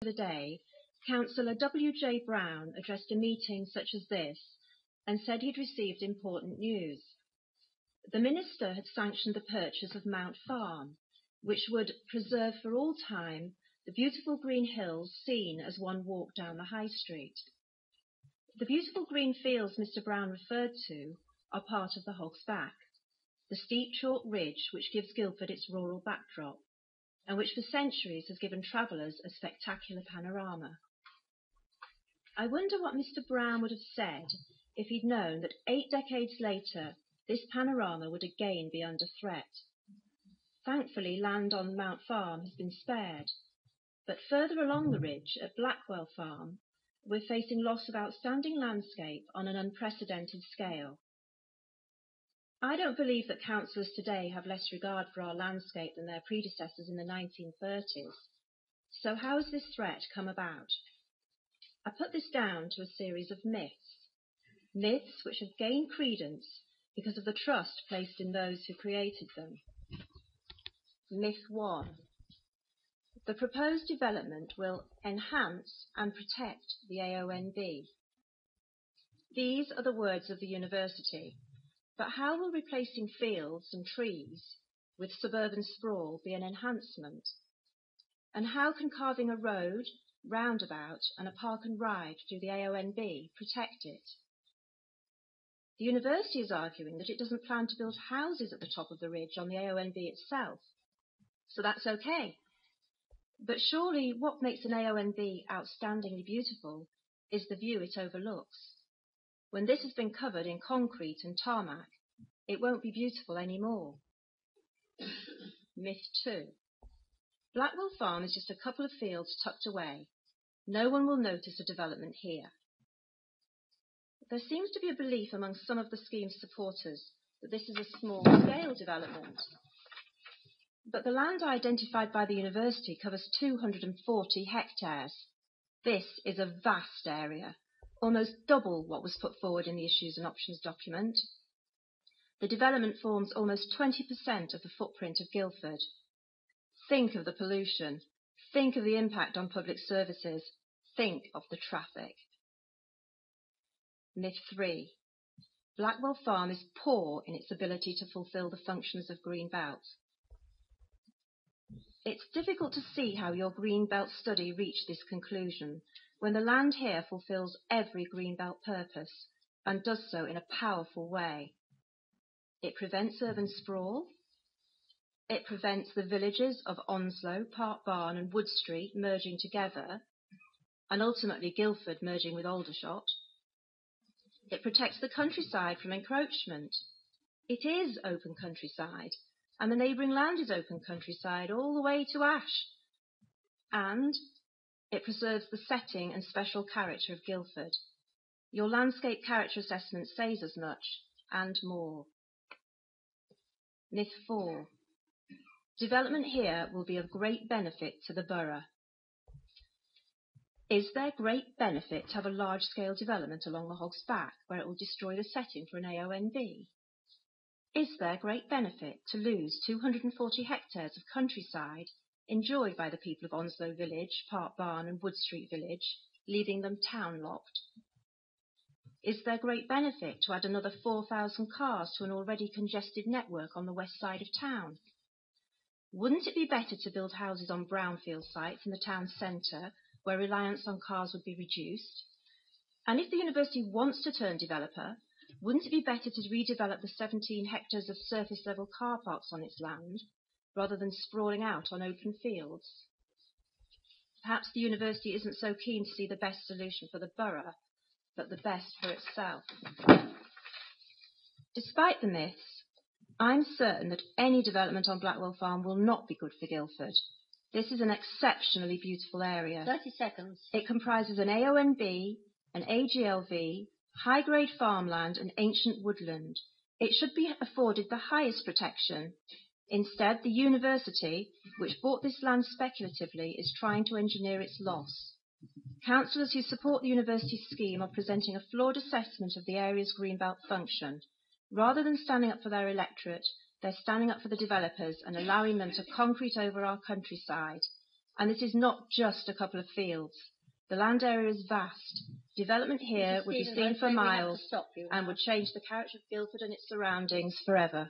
the day, Councillor W.J. Brown addressed a meeting such as this and said he'd received important news. The Minister had sanctioned the purchase of Mount Farm, which would preserve for all time the beautiful green hills seen as one walked down the High Street. The beautiful green fields Mr. Brown referred to are part of the Hog's Back, the steep chalk ridge which gives Guildford its rural backdrop, and which for centuries has given travellers a spectacular panorama. I wonder what Mr. Brown would have said if he'd known that 8 decades later this panorama would again be under threat. Thankfully, land on Mount Farm has been spared, but further along the ridge at Blackwell Farm, we're facing loss of outstanding landscape on an unprecedented scale. I don't believe that councillors today have less regard for our landscape than their predecessors in the 1930s. So how has this threat come about? I put this down to a series of myths which have gained credence because of the trust placed in those who created them. Myth 1. The proposed development will enhance and protect the AONB. These are the words of the university, but how will replacing fields and trees with suburban sprawl be an enhancement? And how can carving a road, roundabout and a park and ride through the AONB protect it? The university is arguing that it doesn't plan to build houses at the top of the ridge on the AONB itself, so that's okay. But surely what makes an AONB outstandingly beautiful is the view it overlooks. When this has been covered in concrete and tarmac, it won't be beautiful anymore. Myth 2. Blackwell Farm is just a couple of fields tucked away. No one will notice a development here. There seems to be a belief among some of the scheme's supporters that this is a small-scale development. But the land identified by the university covers 240 hectares. This is a vast area, almost double what was put forward in the Issues and Options document. The development forms almost 20% of the footprint of Guildford. Think of the pollution. Think of the impact on public services. Think of the traffic. Myth 3. Blackwell Farm is poor in its ability to fulfil the functions of Greenbelt. It's difficult to see how your Greenbelt study reached this conclusion when the land here fulfills every Greenbelt purpose and does so in a powerful way. It prevents urban sprawl. It prevents the villages of Onslow, Park Barn and Wood Street merging together, and ultimately Guildford merging with Aldershot. It protects the countryside from encroachment. It is open countryside, and the neighbouring land is open countryside all the way to Ash. And it preserves the setting and special character of Guildford. Your landscape character assessment says as much, and more. Myth 4. Development here will be of great benefit to the borough. Is there great benefit to have a large-scale development along the Hog's Back where it will destroy the setting for an AONB? Is there great benefit to lose 240 hectares of countryside enjoyed by the people of Onslow Village, Park Barn and Wood Street Village, leaving them town-locked? Is there great benefit to add another 4,000 cars to an already congested network on the west side of town? Wouldn't it be better to build houses on brownfield sites in the town centre where reliance on cars would be reduced? And if the university wants to turn developer, wouldn't it be better to redevelop the 17 hectares of surface level car parks on its land rather than sprawling out on open fields? Perhaps the university isn't so keen to see the best solution for the borough, but the best for itself. Despite the myths, I'm certain that any development on Blackwell Farm will not be good for Guildford. This is an exceptionally beautiful area. 30 seconds. It comprises an AONB, an AGLV, high-grade farmland and ancient woodland. It should be afforded the highest protection. Instead, the university, which bought this land speculatively, is trying to engineer its loss. Councillors who support the university scheme are presenting a flawed assessment of the area's greenbelt function. Rather than standing up for their electorate, they're standing up for the developers and allowing them to concrete over our countryside. And this is not just a couple of fields. The land area is vast. Development here would be seen for miles and would change the character of Guildford and its surroundings forever.